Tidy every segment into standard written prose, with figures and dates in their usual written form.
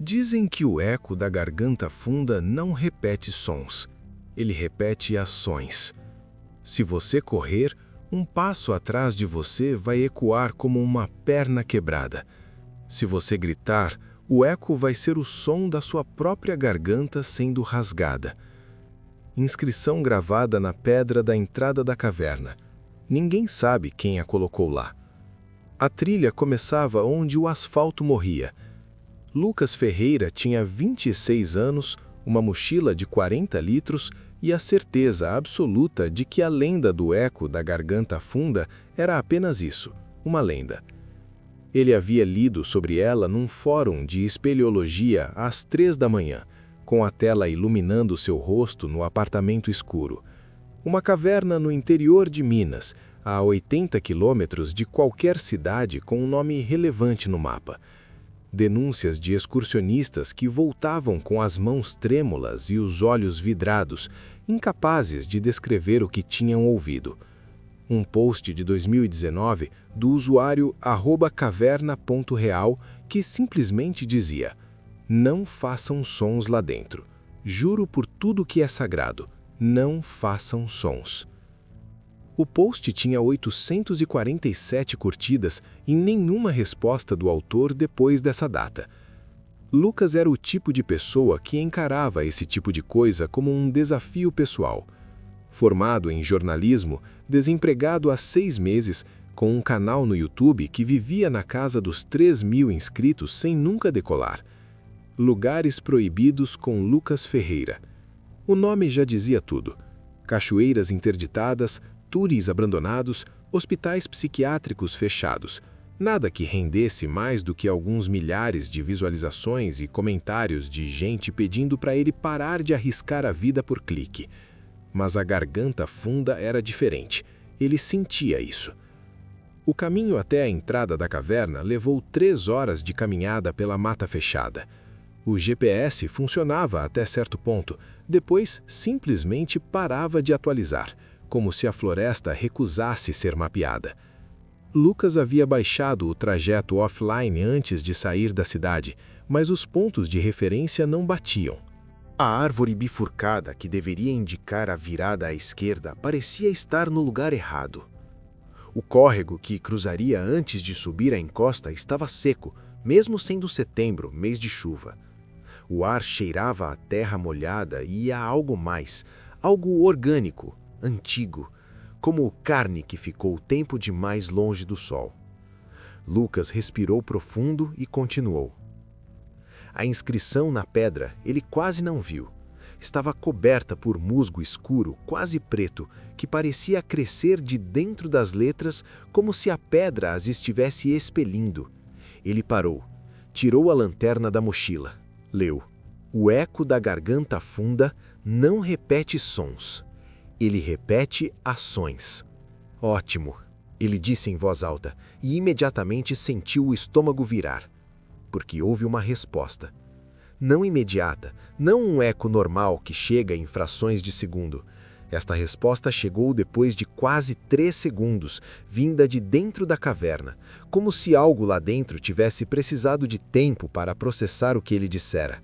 Dizem que o eco da garganta funda não repete sons, ele repete ações. Se você correr, um passo atrás de você vai ecoar como uma perna quebrada. Se você gritar, o eco vai ser o som da sua própria garganta sendo rasgada. Inscrição gravada na pedra da entrada da caverna. Ninguém sabe quem a colocou lá. A trilha começava onde o asfalto morria. Lucas Ferreira tinha 26 anos, uma mochila de 40 litros e a certeza absoluta de que a lenda do eco da garganta funda era apenas isso, uma lenda. Ele havia lido sobre ela num fórum de espeleologia às 3 da manhã, com a tela iluminando seu rosto no apartamento escuro. Uma caverna no interior de Minas, a 80 quilômetros de qualquer cidade com um nome relevante no mapa. Denúncias de excursionistas que voltavam com as mãos trêmulas e os olhos vidrados, incapazes de descrever o que tinham ouvido. Um post de 2019 do usuário @caverna.real que simplesmente dizia: "Não façam sons lá dentro. Juro por tudo que é sagrado, não façam sons." O post tinha 847 curtidas e nenhuma resposta do autor depois dessa data. Lucas era o tipo de pessoa que encarava esse tipo de coisa como um desafio pessoal. Formado em jornalismo, desempregado há 6 meses, com um canal no YouTube que vivia na casa dos 3.000 inscritos sem nunca decolar. Lugares Proibidos com Lucas Ferreira. O nome já dizia tudo. Cachoeiras interditadas, túneis abandonados, hospitais psiquiátricos fechados. Nada que rendesse mais do que alguns milhares de visualizações e comentários de gente pedindo para ele parar de arriscar a vida por clique. Mas a garganta funda era diferente. Ele sentia isso. O caminho até a entrada da caverna levou 3 horas de caminhada pela mata fechada. O GPS funcionava até certo ponto, depois simplesmente parava de atualizar, como se a floresta recusasse ser mapeada. Lucas havia baixado o trajeto offline antes de sair da cidade, mas os pontos de referência não batiam. A árvore bifurcada que deveria indicar a virada à esquerda parecia estar no lugar errado. O córrego que cruzaria antes de subir a encosta estava seco, mesmo sendo setembro, mês de chuva. O ar cheirava a terra molhada e a algo mais, algo orgânico, antigo, como carne que ficou tempo demais longe do sol. Lucas respirou profundo e continuou. A inscrição na pedra ele quase não viu. Estava coberta por musgo escuro, quase preto, que parecia crescer de dentro das letras como se a pedra as estivesse expelindo. Ele parou, tirou a lanterna da mochila, leu. O eco da garganta funda não repete sons. Ele repete ações. Ótimo, ele disse em voz alta, e imediatamente sentiu o estômago virar. Porque houve uma resposta. Não imediata, não um eco normal que chega em frações de segundo. Esta resposta chegou depois de quase 3 segundos, vinda de dentro da caverna, como se algo lá dentro tivesse precisado de tempo para processar o que ele dissera.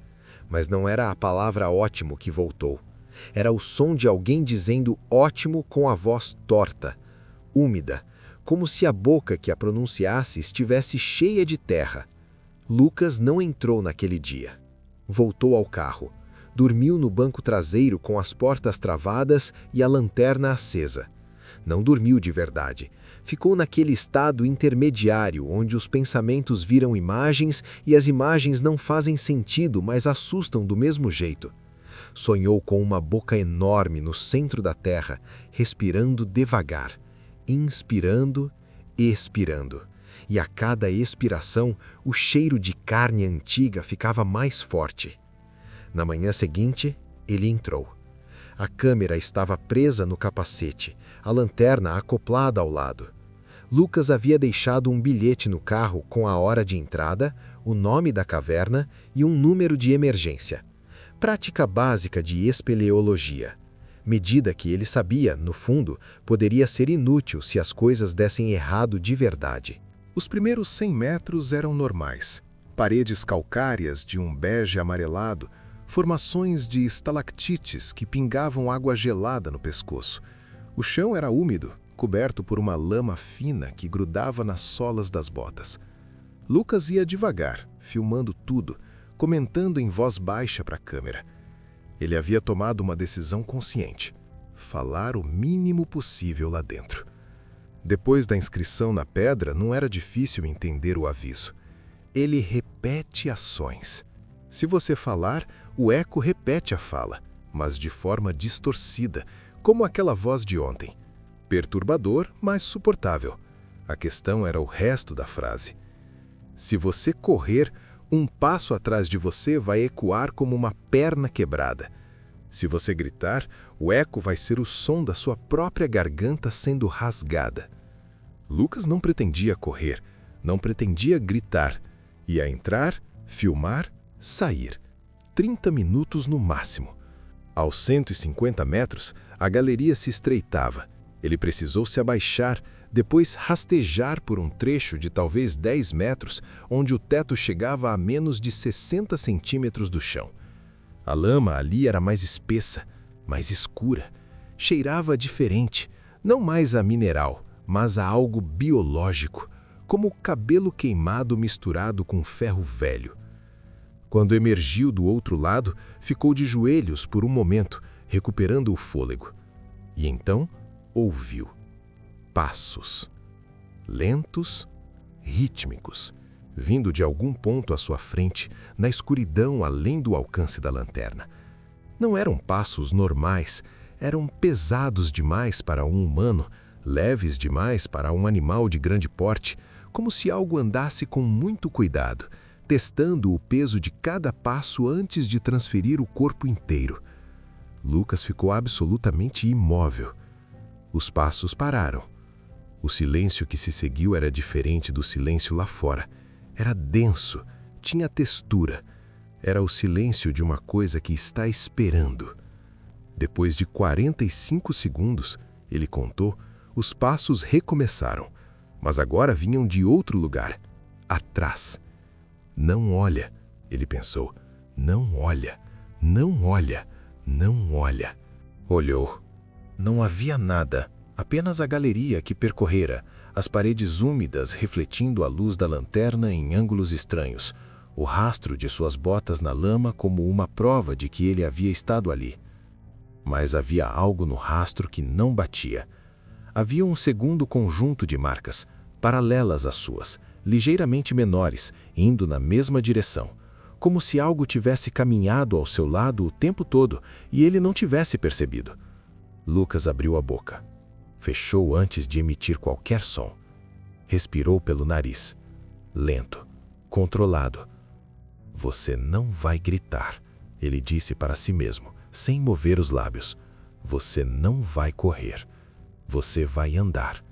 Mas não era a palavra ótimo que voltou. Era o som de alguém dizendo ótimo com a voz torta, úmida, como se a boca que a pronunciasse estivesse cheia de terra. Lucas não entrou naquele dia. Voltou ao carro. Dormiu no banco traseiro com as portas travadas e a lanterna acesa. Não dormiu de verdade. Ficou naquele estado intermediário onde os pensamentos viram imagens e as imagens não fazem sentido, mas assustam do mesmo jeito. Sonhou com uma boca enorme no centro da terra, respirando devagar, inspirando e expirando. E a cada expiração, o cheiro de carne antiga ficava mais forte. Na manhã seguinte, ele entrou. A câmera estava presa no capacete, a lanterna acoplada ao lado. Lucas havia deixado um bilhete no carro com a hora de entrada, o nome da caverna e um número de emergência. Prática básica de espeleologia. Medida que ele sabia, no fundo, poderia ser inútil se as coisas dessem errado de verdade. Os primeiros 100 metros eram normais. paredes calcárias de um bege amarelado, formações de estalactites que pingavam água gelada no pescoço. O chão era úmido, coberto por uma lama fina que grudava nas solas das botas. Lucas ia devagar, filmando tudo, comentando em voz baixa para a câmera. Ele havia tomado uma decisão consciente: falar o mínimo possível lá dentro. Depois da inscrição na pedra, não era difícil entender o aviso. Ele repete ações. Se você falar, o eco repete a fala, mas de forma distorcida, como aquela voz de ontem. Perturbador, mas suportável. A questão era o resto da frase. Se você correr, um passo atrás de você vai ecoar como uma perna quebrada. Se você gritar, o eco vai ser o som da sua própria garganta sendo rasgada. Lucas não pretendia correr, não pretendia gritar. Ia entrar, filmar, sair. 30 minutos no máximo. Aos 150 metros, a galeria se estreitava. Ele precisou se abaixar, depois rastejar por um trecho de talvez 10 metros, onde o teto chegava a menos de 60 centímetros do chão. A lama ali era mais espessa, mais escura. Cheirava diferente, não mais a mineral, mas a algo biológico, como cabelo queimado misturado com ferro velho. Quando emergiu do outro lado, ficou de joelhos por um momento, recuperando o fôlego. E então ouviu passos, lentos, rítmicos, vindo de algum ponto à sua frente, na escuridão além do alcance da lanterna. Não eram passos normais, eram pesados demais para um humano, leves demais para um animal de grande porte, como se algo andasse com muito cuidado, testando o peso de cada passo antes de transferir o corpo inteiro. Lucas ficou absolutamente imóvel. Os passos pararam. O silêncio que se seguiu era diferente do silêncio lá fora. Era denso, tinha textura. Era o silêncio de uma coisa que está esperando. Depois de 45 segundos, ele contou, os passos recomeçaram. Mas agora vinham de outro lugar, atrás. Não olha, ele pensou. Não olha, não olha, não olha. Olhou. Não havia nada, apenas a galeria que percorrera, as paredes úmidas refletindo a luz da lanterna em ângulos estranhos, o rastro de suas botas na lama como uma prova de que ele havia estado ali. Mas havia algo no rastro que não batia. Havia um segundo conjunto de marcas, paralelas às suas, ligeiramente menores, indo na mesma direção, como se algo tivesse caminhado ao seu lado o tempo todo e ele não tivesse percebido. Lucas abriu a boca. Fechou antes de emitir qualquer som. Respirou pelo nariz. Lento, controlado. Você não vai gritar, ele disse para si mesmo, sem mover os lábios. Você não vai correr. Você vai andar,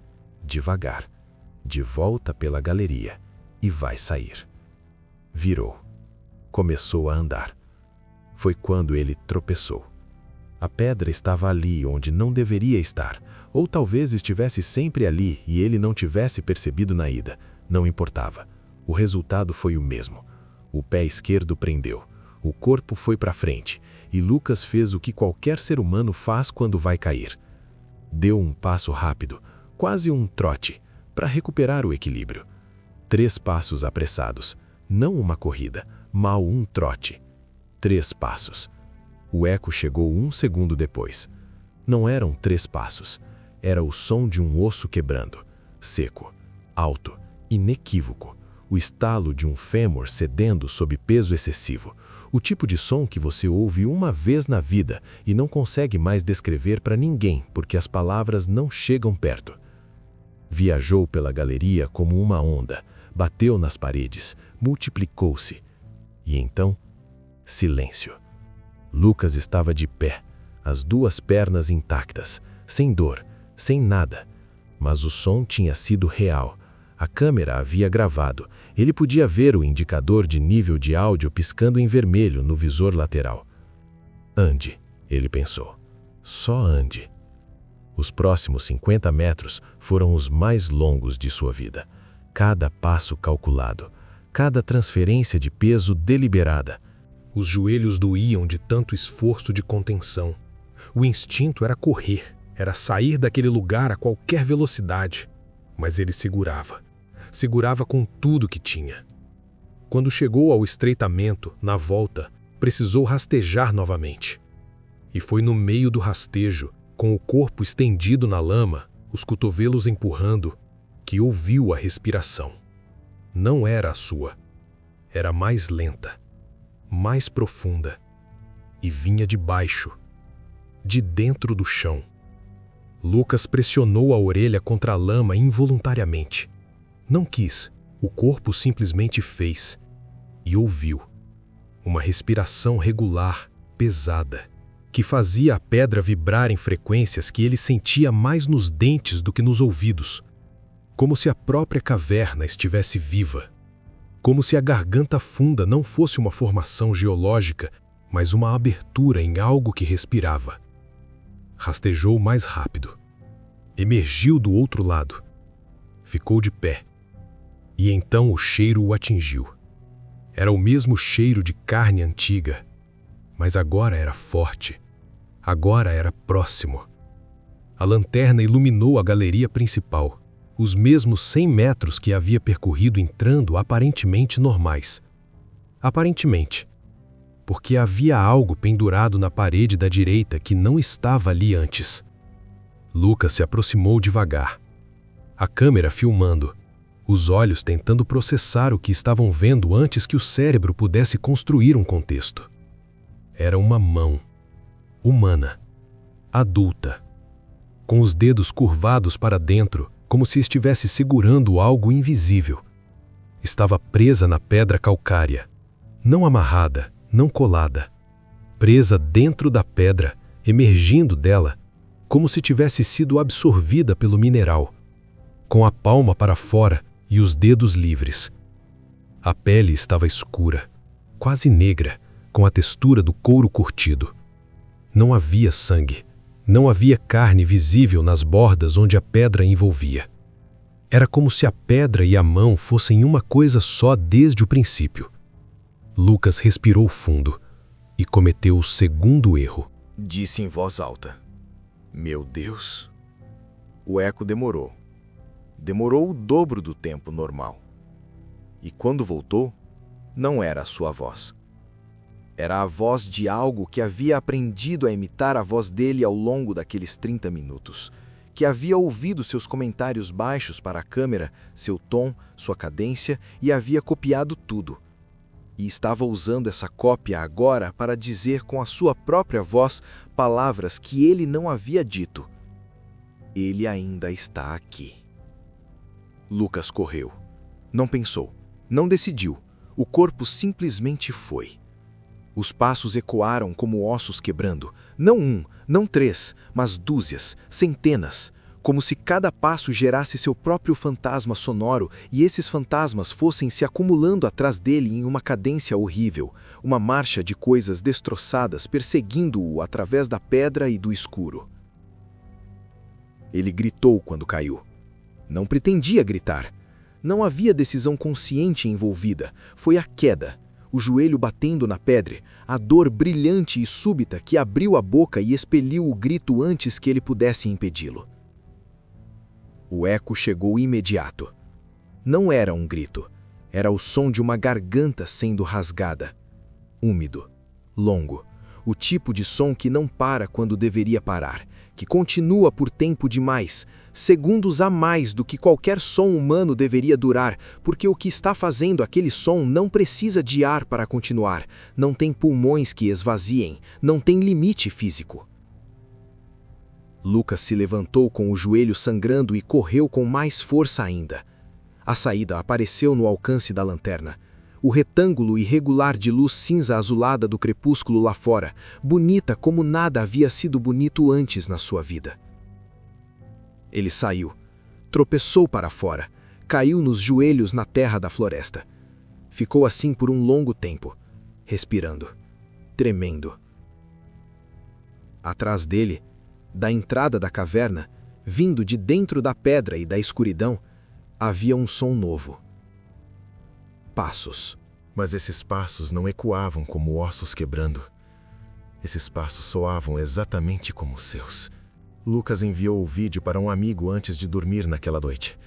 devagar, de volta pela galeria e vai sair. Virou. Começou a andar. Foi quando ele tropeçou. A pedra estava ali onde não deveria estar, ou talvez estivesse sempre ali e ele não tivesse percebido na ida. Não importava. O resultado foi o mesmo. O pé esquerdo prendeu. O corpo foi para frente e Lucas fez o que qualquer ser humano faz quando vai cair. Deu um passo rápido, quase um trote, para recuperar o equilíbrio. 3 passos apressados, não uma corrida, mal um trote. 3 passos. O eco chegou 1 segundo depois. Não eram 3 passos, era o som de um osso quebrando, seco, alto, inequívoco, o estalo de um fêmur cedendo sob peso excessivo, o tipo de som que você ouve uma vez na vida e não consegue mais descrever para ninguém porque as palavras não chegam perto. Viajou pela galeria como uma onda, bateu nas paredes, multiplicou-se. E então, silêncio. Lucas estava de pé, as 2 pernas intactas, sem dor, sem nada. Mas o som tinha sido real. A câmera havia gravado. Ele podia ver o indicador de nível de áudio piscando em vermelho no visor lateral. Ande, ele pensou. Só ande. Os próximos 50 metros foram os mais longos de sua vida. Cada passo calculado, cada transferência de peso deliberada. Os joelhos doíam de tanto esforço de contenção. O instinto era correr, era sair daquele lugar a qualquer velocidade. Mas ele segurava. Segurava com tudo que tinha. Quando chegou ao estreitamento, na volta, precisou rastejar novamente. E foi no meio do rastejo, com o corpo estendido na lama, os cotovelos empurrando, que ouviu a respiração. Não era a sua. Era mais lenta, mais profunda, e vinha de baixo, de dentro do chão. Lucas pressionou a orelha contra a lama involuntariamente. Não quis, o corpo simplesmente fez. E ouviu. Uma respiração regular, pesada, que fazia a pedra vibrar em frequências que ele sentia mais nos dentes do que nos ouvidos. Como se a própria caverna estivesse viva. Como se a garganta funda não fosse uma formação geológica, mas uma abertura em algo que respirava. Rastejou mais rápido. Emergiu do outro lado. Ficou de pé. E então o cheiro o atingiu. Era o mesmo cheiro de carne antiga, mas agora era forte. Agora era próximo. A lanterna iluminou a galeria principal, os mesmos 100 metros que havia percorrido entrando aparentemente normais. Aparentemente. Porque havia algo pendurado na parede da direita que não estava ali antes. Lucas se aproximou devagar. A câmera filmando, os olhos tentando processar o que estavam vendo antes que o cérebro pudesse construir um contexto. Era uma mão, humana, adulta, com os dedos curvados para dentro, como se estivesse segurando algo invisível. Estava presa na pedra calcária, não amarrada, não colada, presa dentro da pedra, emergindo dela, como se tivesse sido absorvida pelo mineral, com a palma para fora e os dedos livres. A pele estava escura, quase negra, com a textura do couro curtido. Não havia sangue, não havia carne visível nas bordas onde a pedra envolvia. Era como se a pedra e a mão fossem uma coisa só desde o princípio. Lucas respirou fundo e cometeu o segundo erro. Disse em voz alta: "Meu Deus." O eco demorou. Demorou o dobro do tempo normal. E quando voltou, não era a sua voz. Era a voz de algo que havia aprendido a imitar a voz dele ao longo daqueles 30 minutos, que havia ouvido seus comentários baixos para a câmera, seu tom, sua cadência, e havia copiado tudo. E estava usando essa cópia agora para dizer com a sua própria voz palavras que ele não havia dito. Ele ainda está aqui. Lucas correu. Não pensou, não decidiu. O corpo simplesmente foi. Os passos ecoaram como ossos quebrando. Não um, não 3, mas dúzias, centenas. Como se cada passo gerasse seu próprio fantasma sonoro e esses fantasmas fossem se acumulando atrás dele em uma cadência horrível. Uma marcha de coisas destroçadas perseguindo-o através da pedra e do escuro. Ele gritou quando caiu. Não pretendia gritar. Não havia decisão consciente envolvida. Foi a queda, o joelho batendo na pedra, a dor brilhante e súbita que abriu a boca e expeliu o grito antes que ele pudesse impedi-lo. O eco chegou imediato. Não era um grito. Era o som de uma garganta sendo rasgada. Úmido, longo. O tipo de som que não para quando deveria parar, que continua por tempo demais, segundos a mais do que qualquer som humano deveria durar, porque o que está fazendo aquele som não precisa de ar para continuar, não tem pulmões que esvaziem, não tem limite físico. Lucas se levantou com o joelho sangrando e correu com mais força ainda. A saída apareceu no alcance da lanterna. O retângulo irregular de luz cinza azulada do crepúsculo lá fora, bonita como nada havia sido bonito antes na sua vida. Ele saiu, tropeçou para fora, caiu nos joelhos na terra da floresta. Ficou assim por um longo tempo, respirando, tremendo. Atrás dele, da entrada da caverna, vindo de dentro da pedra e da escuridão, havia um som novo. passos. Mas esses passos não ecoavam como ossos quebrando. Esses passos soavam exatamente como os seus. Lucas enviou o vídeo para um amigo antes de dormir naquela noite.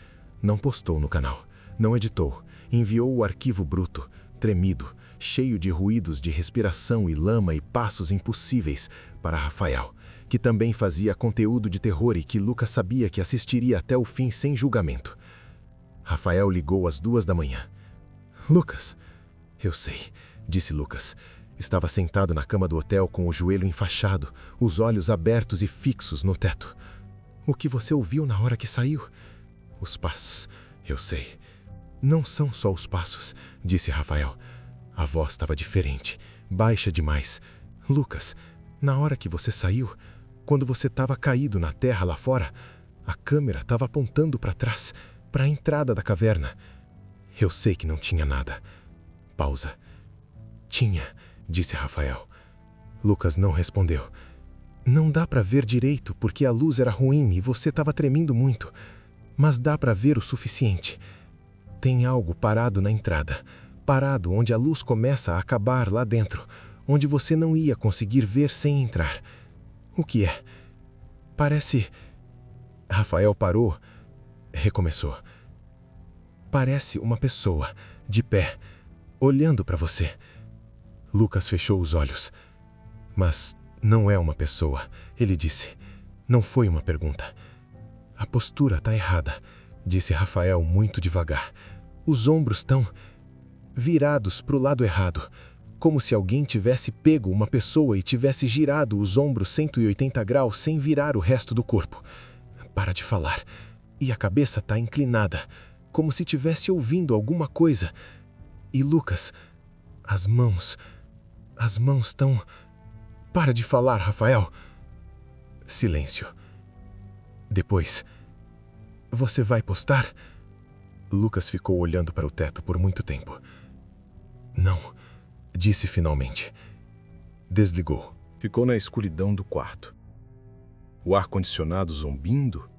Não postou no canal, não editou, enviou o arquivo bruto, tremido, cheio de ruídos de respiração e lama e passos impossíveis para Rafael, que também fazia conteúdo de terror e que Lucas sabia que assistiria até o fim sem julgamento. Rafael ligou às 2 da manhã. Lucas... Eu sei, disse Lucas. Estava sentado na cama do hotel com o joelho enfaixado, os olhos abertos e fixos no teto. O que você ouviu na hora que saiu? Os passos, eu sei. Não são só os passos, disse Rafael. A voz estava diferente, baixa demais. Lucas, na hora que você saiu, quando você estava caído na terra lá fora, a câmera estava apontando para trás, para a entrada da caverna. Eu sei que não tinha nada. Pausa. Tinha, disse Rafael. Lucas não respondeu. Não dá para ver direito porque a luz era ruim e você estava tremendo muito, mas dá para ver o suficiente. Tem algo parado na entrada, parado onde a luz começa a acabar lá dentro, onde você não ia conseguir ver sem entrar. O que é? Parece... Rafael parou, recomeçou. Parece uma pessoa, de pé, olhando para você. Lucas fechou os olhos. Mas não é uma pessoa, ele disse. Não foi uma pergunta. A postura está errada, disse Rafael muito devagar. Os ombros estão virados para o lado errado, como se alguém tivesse pego uma pessoa e tivesse girado os ombros 180 graus sem virar o resto do corpo. Para de falar. E a cabeça está inclinada, como se tivesse ouvindo alguma coisa. E Lucas, as mãos estão... Para de falar, Rafael. Silêncio. Depois, você vai postar? Lucas ficou olhando para o teto por muito tempo. Não, disse finalmente. Desligou. Ficou na escuridão do quarto. O ar-condicionado zumbindo,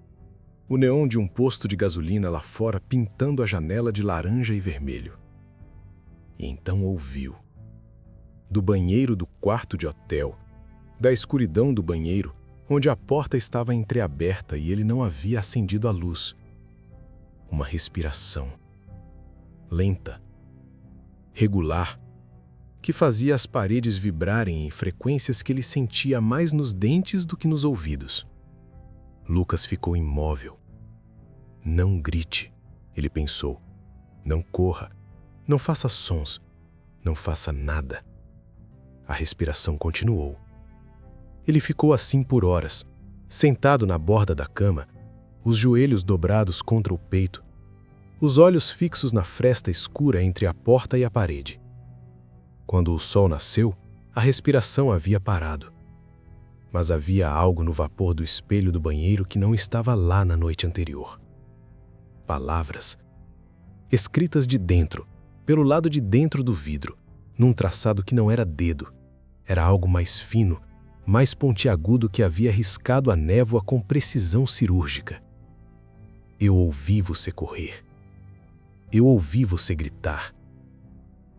o neon de um posto de gasolina lá fora pintando a janela de laranja e vermelho. E então ouviu. Do banheiro do quarto de hotel, da escuridão do banheiro, onde a porta estava entreaberta e ele não havia acendido a luz. Uma respiração. Lenta. Regular. Que fazia as paredes vibrarem em frequências que ele sentia mais nos dentes do que nos ouvidos. Lucas ficou imóvel. Não grite, ele pensou. Não corra. Não faça sons. Não faça nada. A respiração continuou. Ele ficou assim por horas, sentado na borda da cama, os joelhos dobrados contra o peito, os olhos fixos na fresta escura entre a porta e a parede. Quando o sol nasceu, a respiração havia parado. Mas havia algo no vapor do espelho do banheiro que não estava lá na noite anterior. Palavras, escritas de dentro, pelo lado de dentro do vidro, num traçado que não era dedo. Era algo mais fino, mais pontiagudo que havia riscado a névoa com precisão cirúrgica. Eu ouvi você correr. Eu ouvi você gritar.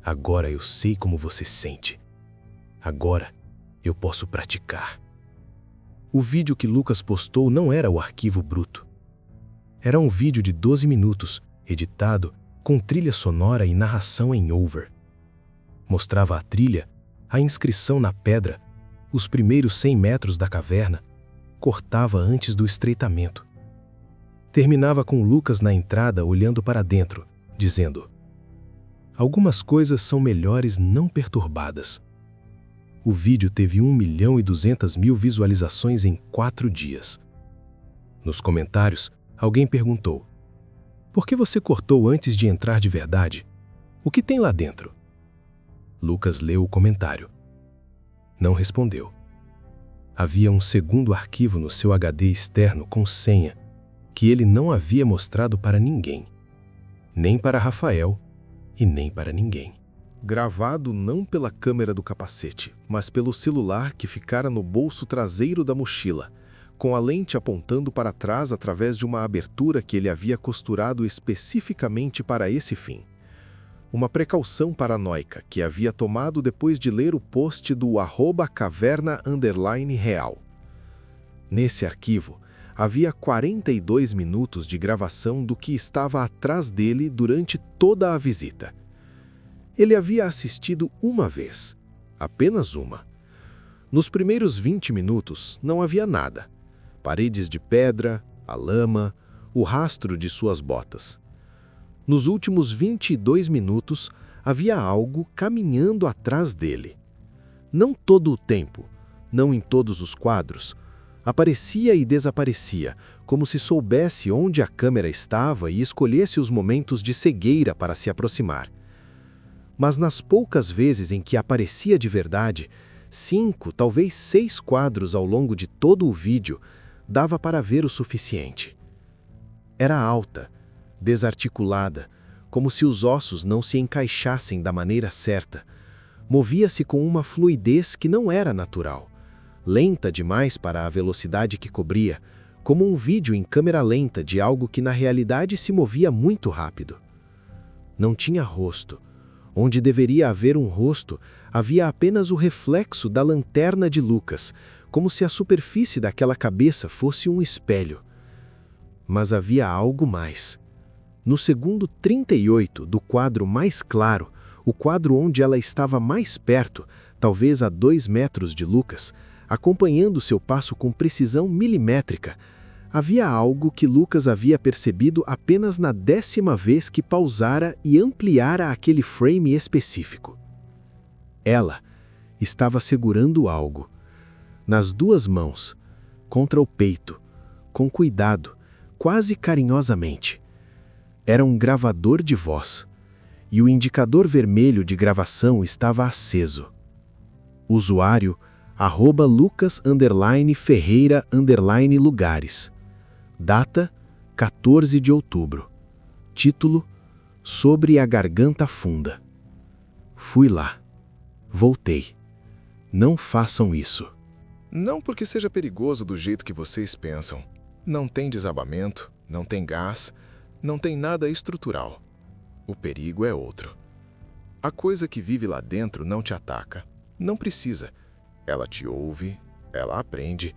Agora eu sei como você sente. Agora eu posso praticar. O vídeo que Lucas postou não era o arquivo bruto. Era um vídeo de 12 minutos, editado, com trilha sonora e narração em over. Mostrava a trilha, a inscrição na pedra, os primeiros 100 metros da caverna, cortava antes do estreitamento. Terminava com Lucas na entrada olhando para dentro, dizendo: algumas coisas são melhores não perturbadas. O vídeo teve 1.200.000 visualizações em 4 dias. Nos comentários, alguém perguntou: por que você cortou antes de entrar de verdade? O que tem lá dentro? Lucas leu o comentário. Não respondeu. Havia um segundo arquivo no seu HD externo com senha, que ele não havia mostrado para ninguém. Nem para Rafael e nem para ninguém. Gravado não pela câmera do capacete, mas pelo celular que ficara no bolso traseiro da mochila, com a lente apontando para trás através de uma abertura que ele havia costurado especificamente para esse fim. Uma precaução paranoica que havia tomado depois de ler o post do @caverna_real. Nesse arquivo, havia 42 minutos de gravação do que estava atrás dele durante toda a visita. Ele havia assistido uma vez, apenas uma. Nos primeiros 20 minutos não havia nada. Paredes de pedra, a lama, o rastro de suas botas. Nos últimos 22 minutos, havia algo caminhando atrás dele. Não todo o tempo, não em todos os quadros. Aparecia e desaparecia, como se soubesse onde a câmera estava e escolhesse os momentos de cegueira para se aproximar. Mas nas poucas vezes em que aparecia de verdade, 5, talvez 6 quadros ao longo de todo o vídeo, dava para ver o suficiente. Era alta, desarticulada, como se os ossos não se encaixassem da maneira certa. Movia-se com uma fluidez que não era natural. Lenta demais para a velocidade que cobria, como um vídeo em câmera lenta de algo que na realidade se movia muito rápido. Não tinha rosto. Onde deveria haver um rosto, havia apenas o reflexo da lanterna de Lucas, como se a superfície daquela cabeça fosse um espelho. Mas havia algo mais. No segundo 38 do quadro mais claro, o quadro onde ela estava mais perto, talvez a 2 metros de Lucas, acompanhando seu passo com precisão milimétrica, havia algo que Lucas havia percebido apenas na 10ª vez que pausara e ampliara aquele frame específico. Ela estava segurando algo, nas 2 mãos, contra o peito, com cuidado, quase carinhosamente. Era um gravador de voz, e o indicador vermelho de gravação estava aceso. Usuário @lucas_ferreira_lugares. Data: 14 de outubro. Título: Sobre a garganta funda. Fui lá. Voltei. Não façam isso. Não porque seja perigoso do jeito que vocês pensam. Não tem desabamento, não tem gás, não tem nada estrutural. O perigo é outro. A coisa que vive lá dentro não te ataca. Não precisa. Ela te ouve, ela aprende,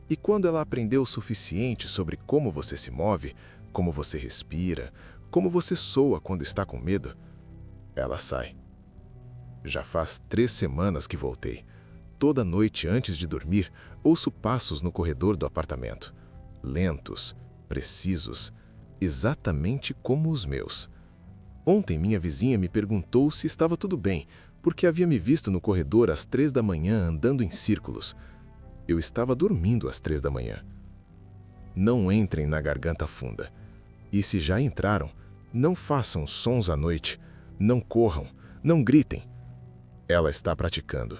e quando ela aprendeu o suficiente sobre como você se move, como você respira, como você soa quando está com medo, ela sai. Já faz 3 semanas que voltei. Toda noite antes de dormir, ouço passos no corredor do apartamento. Lentos, precisos, exatamente como os meus. Ontem minha vizinha me perguntou se estava tudo bem, porque havia me visto no corredor às 3 da manhã andando em círculos. Eu estava dormindo às 3 da manhã. Não entrem na garganta funda. E se já entraram, não façam sons à noite, não corram, não gritem. Ela está praticando,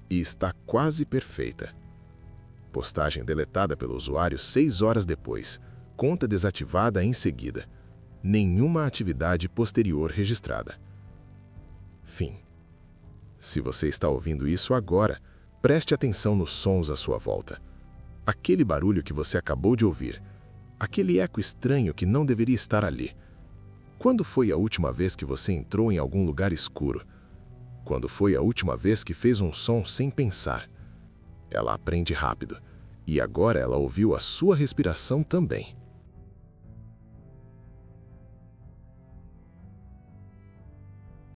e está quase perfeita. Postagem deletada pelo usuário 6 horas depois, conta desativada em seguida. Nenhuma atividade posterior registrada. Fim. Se você está ouvindo isso agora, preste atenção nos sons à sua volta. Aquele barulho que você acabou de ouvir, aquele eco estranho que não deveria estar ali. Quando foi a última vez que você entrou em algum lugar escuro? Quando foi a última vez que fez um som sem pensar? Ela aprende rápido, e agora ela ouviu a sua respiração também.